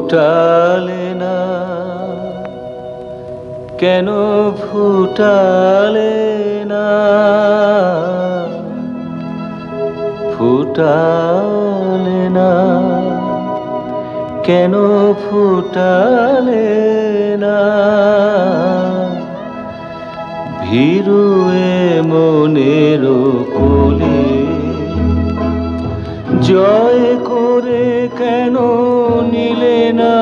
ফুটালে না কেন ফুটালে না ফুটালে না কেন ফুটালে না ভীরু এ মনের কোলে জয় করে কেন নিলে না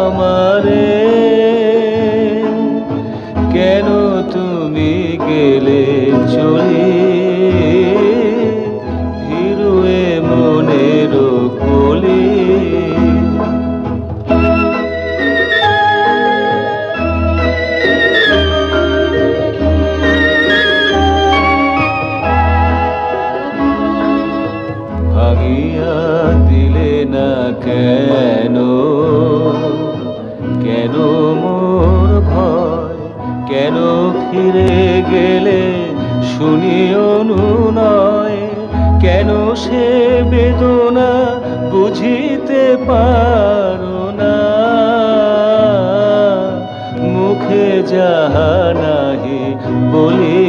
আমারে কেন তুমি গেলে চলে ভীরু এ মনের কোলে ভাঙিয়া দিলে না কেন কেন মোর ভয় কেন ফিরে গেলে শুনি অনুনয় কেন সে বেদনা বুঝিতে পারো না মুখে যাহা নাহি বলি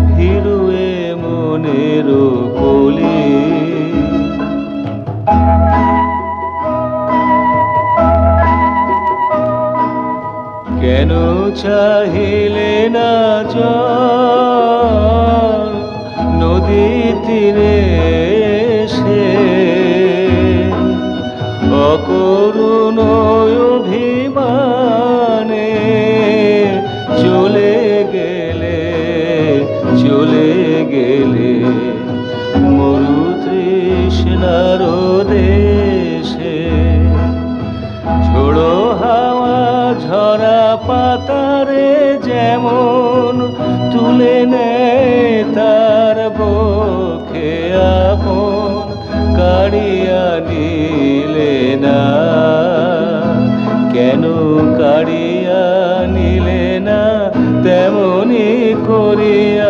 ভীরু এ মনের কোলে কেন চাহিলে না জল নদী তীরে সে অকরুণ অভিমানে চলে গেলে মরু তৃষ্ণার দেশে ঝোড়ো হাওয়া ঝরা পাতারে যেমন তুলে নেয় তার বক্ষে আপন কাড়িয়া নিলে না কেন কাড়িয়া নিলে না তেমনি করিয়া